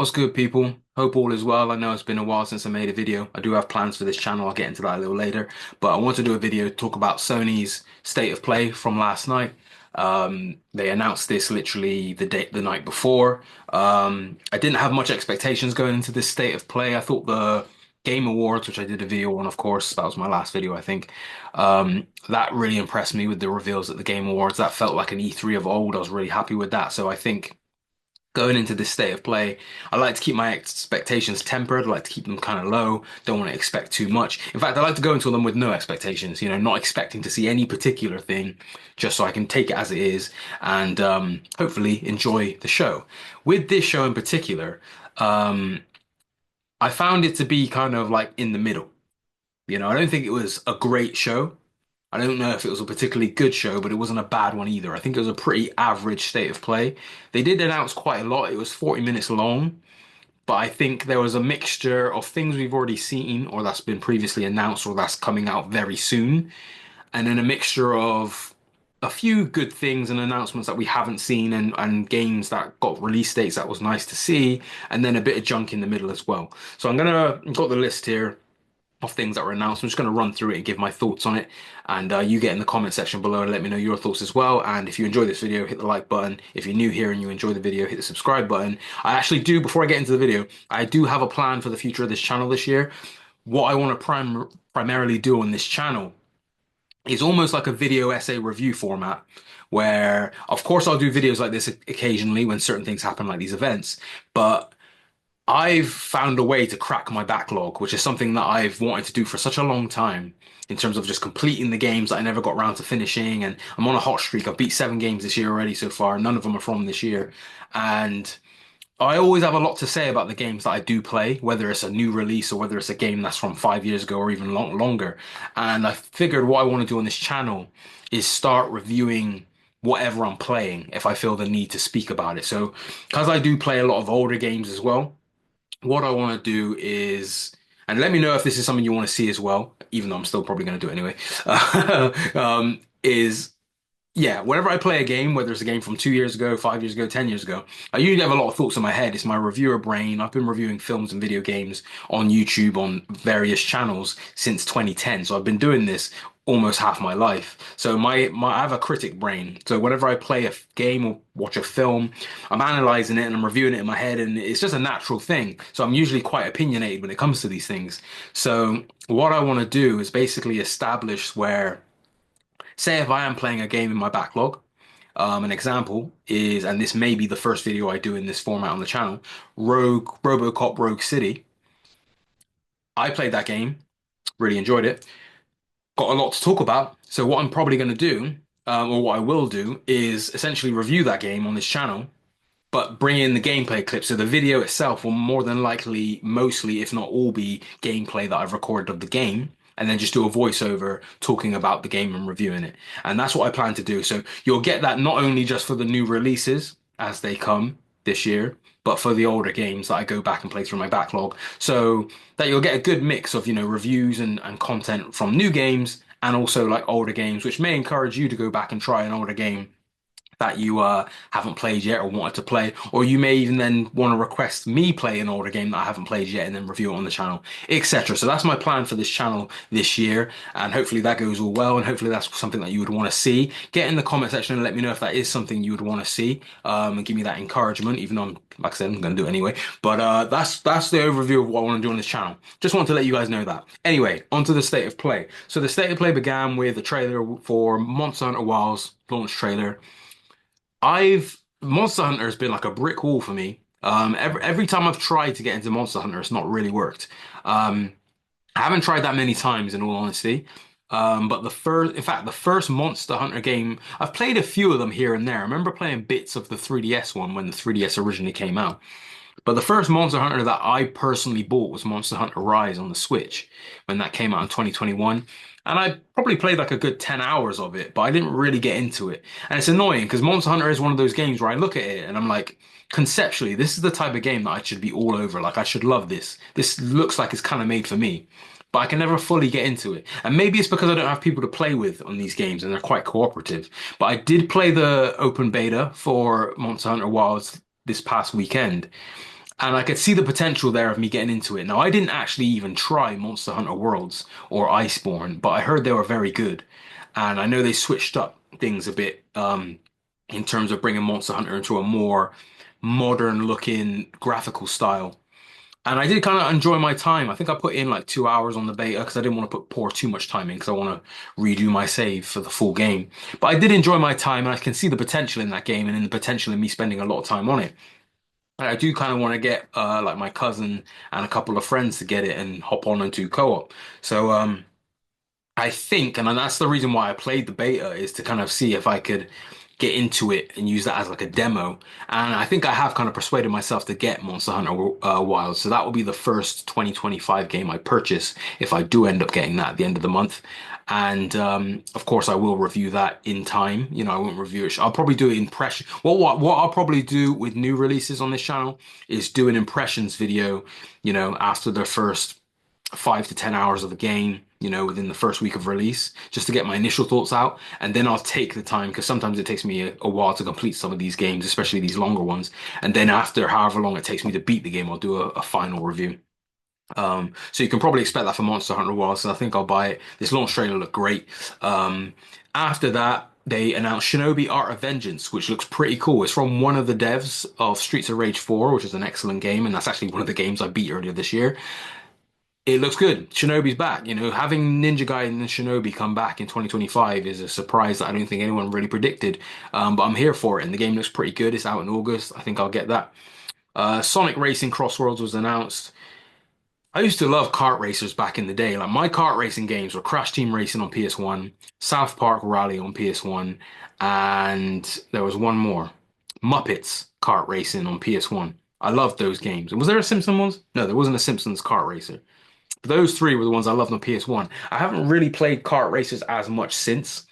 What's good, people? Hope all is well. I know it's been a while since I made a video. I do have plans for this channel. I'll get into that a little later. But I want to do a video to talk about Sony's state of play from last night. They announced this literally the night before. I didn't have much expectations going into this state of play. I thought the Game Awards, which I did a video on, of course, that was my last video, I think. That really impressed me with the reveals at the Game Awards. That felt like an E3 of old. I was really happy with that. So I think going into this state of play, I like to keep my expectations tempered. I like to keep them kind of low. Don't want to expect too much. In fact, I like to go into them with no expectations, not expecting to see any particular thing, just so I can take it as it is and hopefully enjoy the show. With this show in particular, um, I found it to be kind of like in the middle. I don't think it was a great show. I don't know if it was a particularly good show, but it wasn't a bad one either. I think it was a pretty average state of play. They did announce quite a lot. It was 40 minutes long, but I think there was a mixture of things we've already seen or that's been previously announced or that's coming out very soon, and then a mixture of a few good things and announcements that we haven't seen and games that got release dates that was nice to see, and then a bit of junk in the middle as well. So I've got the list here of things that were announced. I'm just going to run through it and give my thoughts on it. And you get in the comment section below and let me know your thoughts as well. And if you enjoy this video, hit the like button. If you're new here and you enjoy the video, hit the subscribe button. I actually do, before I get into the video, I do have a plan for the future of this channel this year. What I want to primarily do on this channel is almost like a video essay review format where, of course, I'll do videos like this occasionally when certain things happen, like these events. But I've found a way to crack my backlog, which is something that I've wanted to do for such a long time in terms of just completing the games that I never got around to finishing. And I'm on a hot streak. I've beat 7 games this year already so far. None of them are from this year. And I always have a lot to say about the games that I do play, whether it's a new release or whether it's a game that's from 5 years ago or even longer. And I figured what I want to do on this channel is start reviewing whatever I'm playing if I feel the need to speak about it. So, because I do play a lot of older games as well, what I want to do is, and let me know if this is something you want to see as well, even though I'm still probably going to do it anyway, is yeah, whenever I play a game, whether it's a game from 2 years ago, 5 years ago, 10 years ago, I usually have a lot of thoughts in my head. It's my reviewer brain. I've been reviewing films and video games on YouTube on various channels since 2010. So I've been doing this almost half my life. So I have a critic brain. So whenever I play a game or watch a film, I'm analyzing it and I'm reviewing it in my head, and it's just a natural thing. So I'm usually quite opinionated when it comes to these things. So what I want to do is basically establish where, say if I am playing a game in my backlog, an example is, and this may be the first video I do in this format on the channel, RoboCop Rogue City. I played that game, really enjoyed it, got a lot to talk about. So what I'm probably going to do, or what I will do, is essentially review that game on this channel, but bring in the gameplay clip. So the video itself will more than likely, mostly, if not all, be gameplay that I've recorded of the game, and then just do a voiceover talking about the game and reviewing it. And that's what I plan to do. So you'll get that not only just for the new releases as they come this year, but for the older games that I go back and play through my backlog. So that you'll get a good mix of, reviews and content from new games and also like older games, which may encourage you to go back and try an older game that you haven't played yet or wanted to play, or you may even then want to request me play an older game that I haven't played yet and then review it on the channel, etc. So that's my plan for this channel this year, and hopefully that goes all well, and hopefully that's something that you would want to see. Get in the comment section and let me know if that is something you would want to see, and give me that encouragement, even though like I said, I'm going to do it anyway. But that's the overview of what I want to do on this channel. Just want to let you guys know that. Anyway, onto the state of play. So the state of play began with a trailer for Monster Hunter Wilds launch trailer. Monster Hunter has been like a brick wall for me. Every time I've tried to get into Monster Hunter, it's not really worked. I haven't tried that many times in all honesty. But in fact, the first Monster Hunter game, I've played a few of them here and there. I remember playing bits of the 3DS one when the 3DS originally came out. But the first Monster Hunter that I personally bought was Monster Hunter Rise on the Switch when that came out in 2021. And I probably played like a good 10 hours of it, but I didn't really get into it. And it's annoying because Monster Hunter is one of those games where I look at it and I'm like, conceptually, this is the type of game that I should be all over. Like, I should love this. This looks like it's kind of made for me. But I can never fully get into it. And maybe it's because I don't have people to play with on these games and they're quite cooperative. But I did play the open beta for Monster Hunter Wilds this past weekend. And I could see the potential there of me getting into it. Now, I didn't actually even try Monster Hunter Worlds or Iceborne, but I heard they were very good. And I know they switched up things a bit in terms of bringing Monster Hunter into a more modern looking graphical style. And I did kind of enjoy my time. I think I put in like 2 hours on the beta because I didn't want to pour too much time in because I want to redo my save for the full game. But I did enjoy my time and I can see the potential in that game and in the potential in me spending a lot of time on it. And I do kind of want to get like my cousin and a couple of friends to get it and hop on and do co-op. So I think, and that's the reason why I played the beta, is to kind of see if I could get into it and use that as like a demo. And I think I have kind of persuaded myself to get Monster Hunter Wild. So that will be the first 2025 game I purchase if I do end up getting that at the end of the month. And of course, I will review that in time. You know, I won't review it. I'll probably do it impression. Well, what I'll probably do with new releases on this channel is do an impressions video. You know, after the first 5 to 10 hours of the game, you know, within the first week of release, just to get my initial thoughts out. And then I'll take the time, because sometimes it takes me a while to complete some of these games, especially these longer ones. And then after however long it takes me to beat the game, I'll do a final review. So you can probably expect that for Monster Hunter World. So I think I'll buy it. This launch trailer looked great. After that, they announced Shinobi Art of Vengeance, which looks pretty cool. It's from one of the devs of Streets of Rage 4, which is an excellent game, and that's actually one of the games I beat earlier this year. It looks good. Shinobi's back. You know, having Ninja Gaiden and Shinobi come back in 2025 is a surprise that I don't think anyone really predicted. But I'm here for it, and the game looks pretty good. It's out in August. I think I'll get that. Sonic Racing Crossworlds was announced. I used to love kart racers back in the day. Like my kart racing games were Crash Team Racing on PS1, South Park Rally on PS1, and there was one more, Muppets Kart Racing on PS1. I loved those games. Was there a Simpsons ones? No, there wasn't a Simpsons kart racer. Those three were the ones I loved on PS1. I haven't really played kart racers as much since.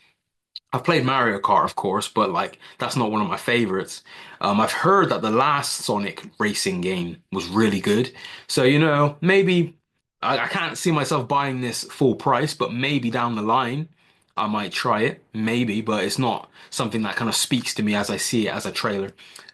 I've played Mario Kart, of course, but like that's not one of my favorites. I've heard that the last Sonic racing game was really good. So, you know, maybe I can't see myself buying this full price, but maybe down the line I might try it. Maybe, but it's not something that kind of speaks to me as I see it as a trailer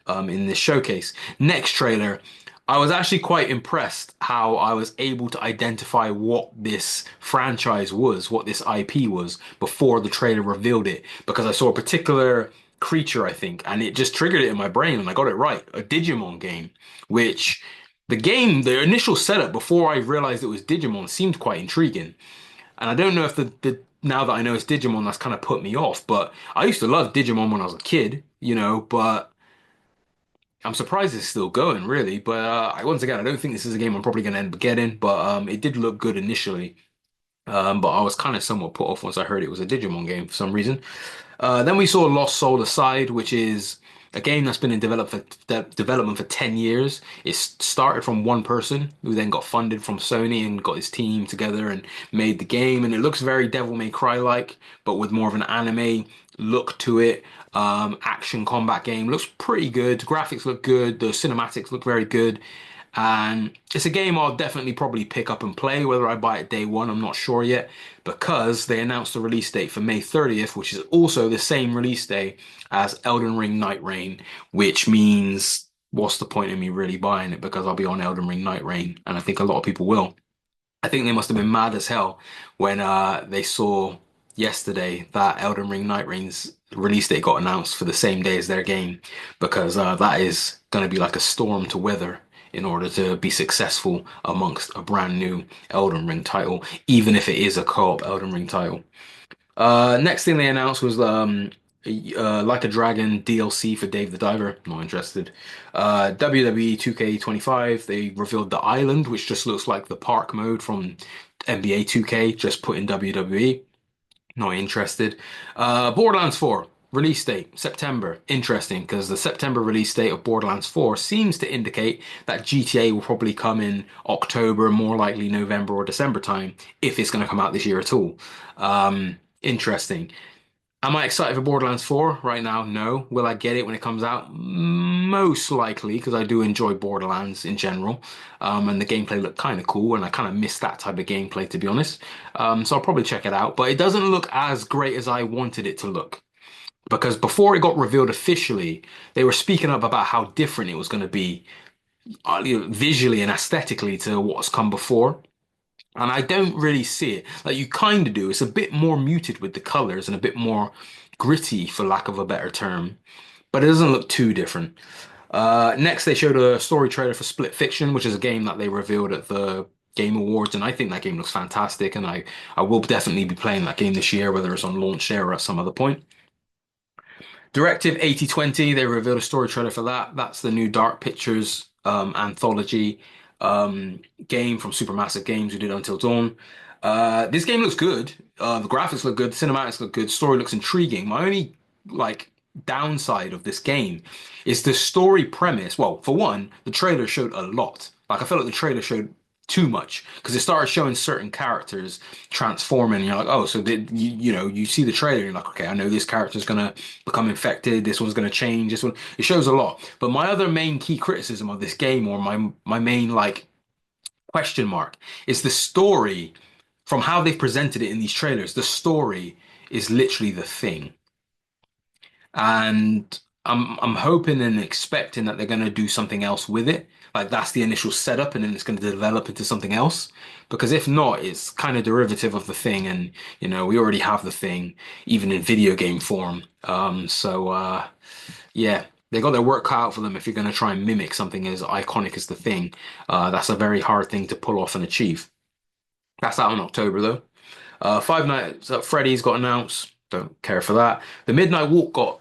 in this showcase. Next trailer, I was actually quite impressed how I was able to identify what this franchise was, what this IP was, before the trailer revealed it, because I saw a particular creature, I think, and it just triggered it in my brain, and I got it right. A Digimon game, which the initial setup before I realized it was Digimon seemed quite intriguing. And I don't know if the now that I know it's Digimon, that's kind of put me off, but I used to love Digimon when I was a kid, you know, but I'm surprised it's still going, really. But once again, I don't think this is a game I'm probably going to end up getting. But it did look good initially. But I was kind of somewhat put off once I heard it was a Digimon game for some reason. Then we saw Lost Soul Aside, which is a game that's been in development for 10 years. It started from one person who then got funded from Sony and got his team together and made the game. And it looks very Devil May Cry-like, but with more of an anime look to it. Action combat game looks pretty good. Graphics look good. The cinematics look very good. And it's a game I'll definitely probably pick up and play. Whether I buy it day one, I'm not sure yet, because they announced the release date for May 30th, which is also the same release day as Elden Ring Night Reign, which means what's the point in me really buying it, because I'll be on Elden Ring Night Reign, and I think a lot of people will. I think they must have been mad as hell when they saw yesterday that Elden Ring Night Reign's release date got announced for the same day as their game, because that is going to be like a storm to weather in order to be successful amongst a brand new Elden Ring title, even if it is a co-op Elden Ring title. Next thing they announced was Like a Dragon DLC for Dave the Diver. Not interested. WWE 2K25, they revealed the island, which just looks like the park mode from NBA 2K, just put in WWE. Not interested. Borderlands 4 release date September. Interesting, because the September release date of Borderlands 4 seems to indicate that GTA will probably come in October, more likely November or December time, if it's going to come out this year at all. Interesting. Am I excited for Borderlands 4 right now? No. Will I get it when it comes out? Most likely, because I do enjoy Borderlands in general. And the gameplay looked kind of cool, and I kind of miss that type of gameplay, to be honest. So I'll probably check it out. But it doesn't look as great as I wanted it to look. Because before it got revealed officially, they were speaking up about how different it was going to be. visually and aesthetically to what's come before. And I don't really see it. Like you kind of do. It's a bit more muted with the colors and a bit more gritty, for lack of a better term. But it doesn't look too different. Next, they showed a story trailer for Split Fiction, which is a game that they revealed at the Game Awards, and I think that game looks fantastic. And I will definitely be playing that game this year, whether it's on launch day or at some other point. Directive 8020, they revealed a story trailer for that. That's the new Dark Pictures anthology game from Supermassive Games who did Until Dawn. This game looks good. The graphics look good, the cinematics look good, story looks intriguing. My only like downside of this game is the story premise. Well, for one, the trailer showed a lot. Like I felt like the trailer showed too much because it started showing certain characters transforming and you're like, oh, so did you see the trailer and you're like, okay, I know this character's gonna become infected, this one's gonna change, this one it shows a lot. But my other main key criticism of this game, or my main like question mark, is the story. From how they've presented it in these trailers, the story is literally the thing. And I'm hoping and expecting that they're going to do something else with it. Like that's the initial setup, and then it's going to develop into something else. Because if not, it's kind of derivative of the thing, and we already have the thing, even in video game form. Yeah, they got their work cut out for them if you're going to try and mimic something as iconic as the thing. That's a very hard thing to pull off and achieve. That's out in October though. Five Nights at Freddy's got announced. Don't care for that. The Midnight Walk got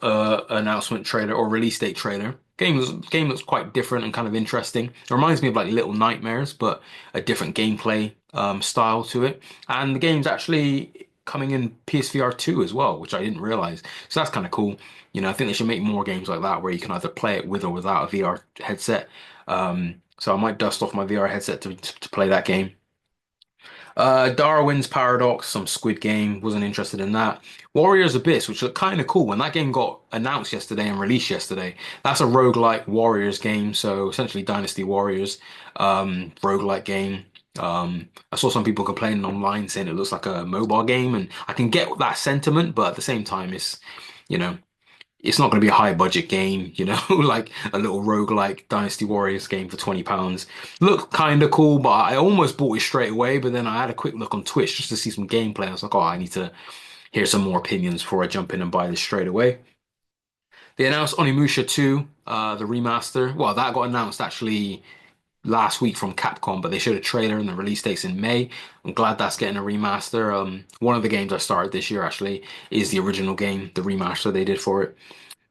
announcement trailer or release date trailer. Game looks quite different and kind of interesting. It reminds me of like Little Nightmares, but a different gameplay style to it. And the game's actually coming in PSVR 2 as well, which I didn't realize. So that's kind of cool. I think they should make more games like that where you can either play it with or without a VR headset. So I might dust off my VR headset to play that game. Darwin's Paradox, some Squid Game, wasn't interested in that. Warriors Abyss, which looked kind of cool when that game got announced yesterday and released yesterday. That's a roguelike Warriors game, so essentially Dynasty Warriors, roguelike game. I saw some people complaining online saying it looks like a mobile game, and I can get that sentiment, but at the same time, you know, it's not going to be a high budget game, like a little roguelike Dynasty Warriors game for £20. Looked kind of cool, but I almost bought it straight away. But then I had a quick look on Twitch just to see some gameplay. I was like, oh, I need to hear some more opinions before I jump in and buy this straight away. They announced Onimusha 2, the remaster. Well, that got announced actually last week from Capcom, but they showed a trailer and the release date's in May. I'm glad that's getting a remaster. One of the games I started this year actually is the original game, the remaster they did for it.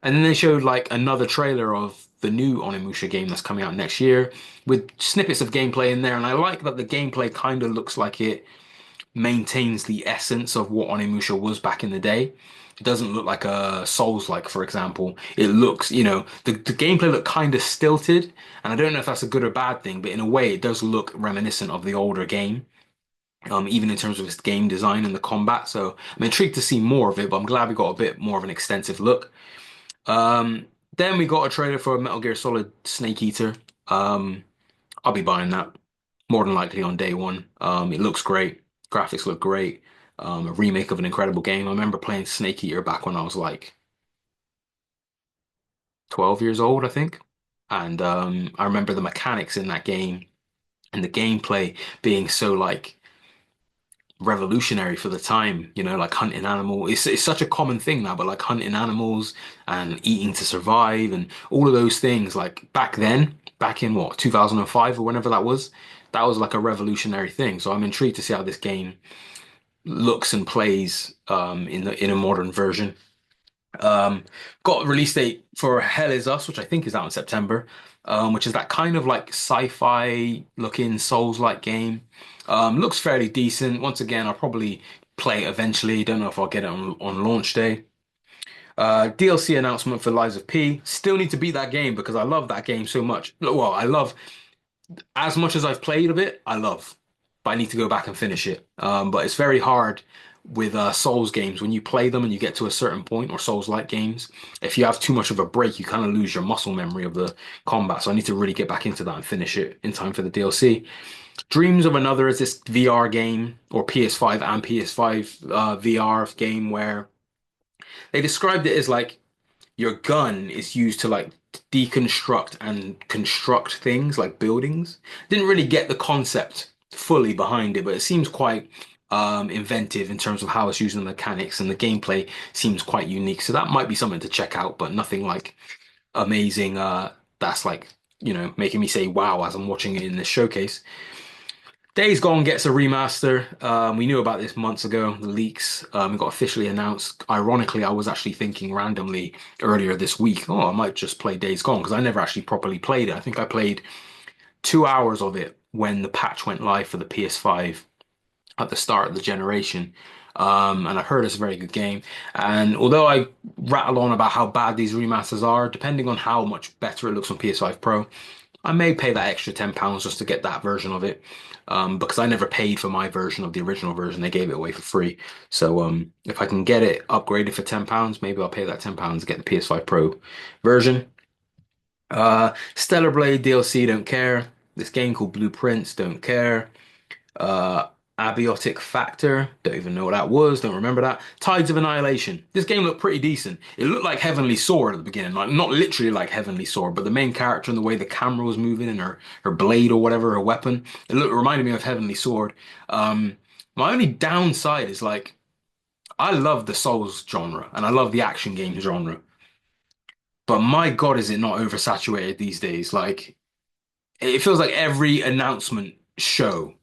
And then they showed like another trailer of the new Onimusha game that's coming out next year with snippets of gameplay in there. And I like that the gameplay kind of looks like it maintains the essence of what Onimusha was back in the day. It doesn't look like a Souls-like, for example. It looks, the gameplay looked kind of stilted. And I don't know if that's a good or bad thing, but in a way, it does look reminiscent of the older game. Even in terms of its game design and the combat. So I'm intrigued to see more of it, but I'm glad we got a bit more of an extensive look. Then we got a trailer for Metal Gear Solid Snake Eater. I'll be buying that more than likely on day one. It looks great. Graphics look great. A remake of an incredible game. I remember playing Snake Eater back when I was like 12 years old, I think. And I remember the mechanics in that game and the gameplay being so like revolutionary for the time, like hunting animal. It's such a common thing now, but like hunting animals and eating to survive and all of those things, like back then, back in what, 2005 or whenever that was like a revolutionary thing. So I'm intrigued to see how this game looks and plays in a modern version. Um, got a release date for Hell Is Us, which I think is out in September, which is that kind of like sci-fi looking Souls-like game. Looks fairly decent. Once again, I'll probably play it eventually. Don't know if I'll get it on launch day. DLC announcement for Lies of P. Still need to beat that game because I love that game so much. Well, I love as much as I've played of it, I love, but I need to go back and finish it. But it's very hard with Souls games when you play them and you get to a certain point, or Souls-like games. If you have too much of a break, you kind of lose your muscle memory of the combat. So I need to really get back into that and finish it in time for the DLC. Dreams of Another is this VR game, or PS5 and PS5 VR game where they described it as like your gun is used to like deconstruct and construct things like buildings. Didn't really get the concept fully behind it, but it seems quite inventive in terms of how it's using the mechanics, and the gameplay seems quite unique. So that might be something to check out, but nothing like amazing. That's like, making me say wow as I'm watching it in this showcase. Days Gone gets a remaster. We knew about this months ago, the leaks. It got officially announced. Ironically, I was actually thinking randomly earlier this week, oh, I might just play Days Gone because I never actually properly played it. I think I played 2 hours of it when the patch went live for the PS5 at the start of the generation. And I've heard it's a very good game. And although I rattle on about how bad these remasters are, depending on how much better it looks on PS5 Pro, I may pay that extra £10 just to get that version of it. Because I never paid for my version of the original version. They gave it away for free. So if I can get it upgraded for £10, maybe I'll pay that £10 to get the PS5 Pro version. Stellar Blade DLC, don't care. This game called Blueprints, don't care. Uh, Abiotic Factor, don't even know what that was, don't remember that. Tides of Annihilation. This game looked pretty decent. It looked like Heavenly Sword at the beginning, like not literally like Heavenly Sword, but the main character and the way the camera was moving and her blade or whatever, her weapon, it reminded me of Heavenly Sword. My only downside is like I love the Souls genre and I love the action game genre, but my God, is it not oversaturated these days? Like it feels like every announcement show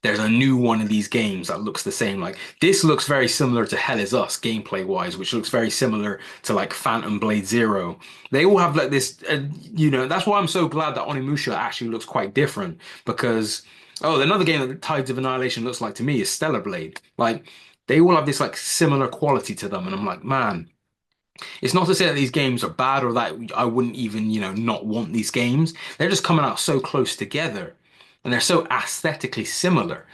there's a new one of these games that looks the same. Like this looks very similar to Hell is Us gameplay wise, which looks very similar to like Phantom Blade Zero. They all have like this, that's why I'm so glad that Onimusha actually looks quite different because, oh, another game that Tides of Annihilation looks like to me is Stellar Blade. Like they all have this like similar quality to them. And I'm like, man, it's not to say that these games are bad or that I wouldn't even, not want these games. They're just coming out so close together and they're so aesthetically similar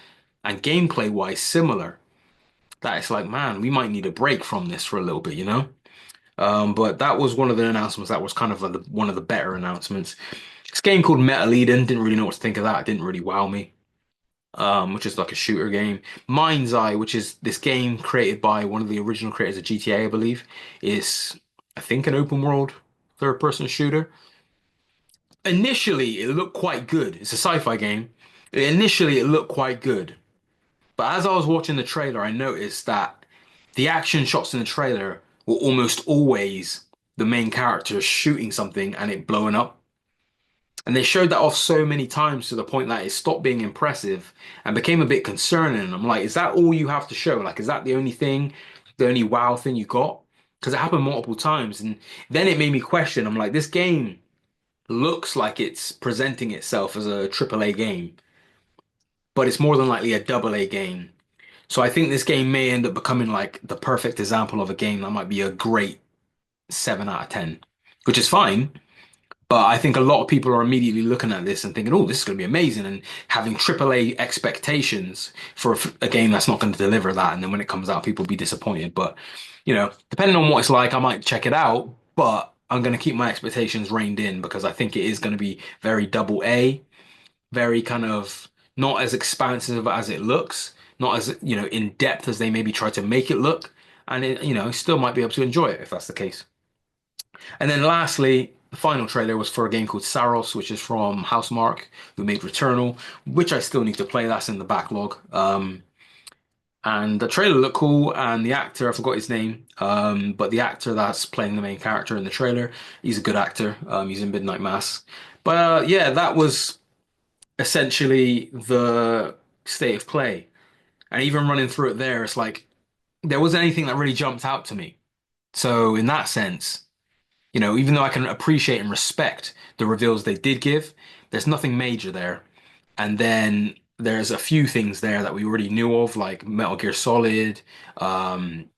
and gameplay wise similar that it's like, man, we might need a break from this for a little bit, you know? But that was one of the announcements that was kind of one of the better announcements. This game called Metal Eden, didn't really know what to think of that. It didn't really wow me. Which is like a shooter game. Mind's Eye, which is this game created by one of the original creators of GTA, I believe, is I think an open world third person shooter. Initially, it looked quite good. It's a sci-fi game. Initially, it looked quite good. But as I was watching the trailer, I noticed that the action shots in the trailer were almost always the main character shooting something and it blowing up. And they showed that off so many times to the point that it stopped being impressive and became a bit concerning. I'm like, is that all you have to show? Like, is that the only thing, the only wow thing you got? Because it happened multiple times. And then it made me question. I'm like, this game looks like it's presenting itself as a AAA game, but it's more than likely a AA game. So I think this game may end up becoming like the perfect example of a game that might be a great 7 out of 10, which is fine. But I think a lot of people are immediately looking at this and thinking, oh, this is going to be amazing, and having AAA expectations for a game that's not going to deliver that. And then when it comes out, people will be disappointed. But, depending on what it's like, I might check it out, but I'm going to keep my expectations reined in because I think it is going to be very double A, very kind of not as expansive as it looks, not as, in depth as they maybe try to make it look. And it, still might be able to enjoy it if that's the case. And then lastly, the final trailer was for a game called Saros, which is from Housemarque, who made Returnal, which I still need to play. That's in the backlog. And the trailer looked cool, and the actor, I forgot his name, but the actor that's playing the main character in the trailer, he's a good actor. He's in Midnight Mass. But yeah, that was essentially the state of play. And even running through it there, it's like there wasn't anything that really jumped out to me. So in that sense, even though I can appreciate and respect the reveals they did give, there's nothing major there. And then there's a few things there that we already knew of, like Metal Gear Solid, um,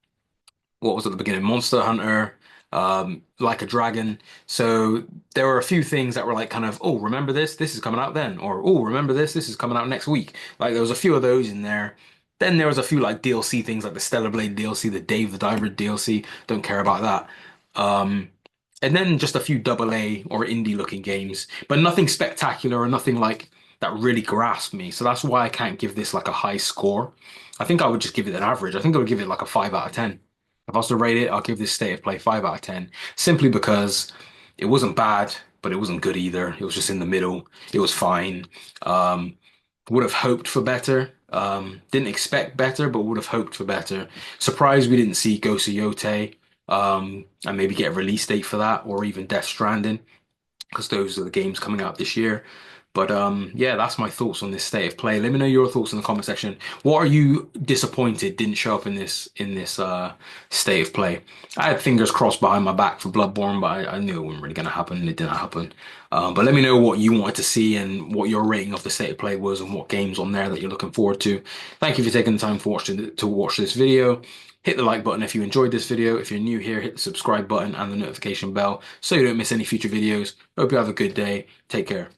what was at the beginning, Monster Hunter, Like a Dragon. So there were a few things that were like kind of, oh, remember this? This is coming out then. Or, oh, remember this? This is coming out next week. Like there was a few of those in there. Then there was a few like DLC things like the Stellar Blade DLC, the Dave the Diver DLC. Don't care about that. Um, and then just a few double A or indie looking games, but nothing spectacular or nothing like that really grasped me. So that's why I can't give this like a high score. I think I would just give it an average. I think I would give it like a 5 out of 10. If I was to rate it, I'll give this state of play 5 out of 10, simply because It wasn't bad, but it wasn't good either. It was just in the middle. It was fine. Um, would have hoped for better. Didn't expect better, but would have hoped for better. Surprised we didn't see Ghost of Yote, and maybe get a release date for that, or even Death Stranding, because those are the games coming out this year. But yeah, that's my thoughts on this state of play. Let me know your thoughts in the comment section. What are you disappointed didn't show up in this state of play? I had fingers crossed behind my back for Bloodborne, but I knew it wasn't really going to happen. It didn't happen. But let me know what you wanted to see and what your rating of the state of play was, and what games on there that you're looking forward to. Thank you for taking the time to watch this video. Hit the like button if you enjoyed this video. If you're new here, hit the subscribe button and the notification bell so you don't miss any future videos. Hope you have a good day. Take care.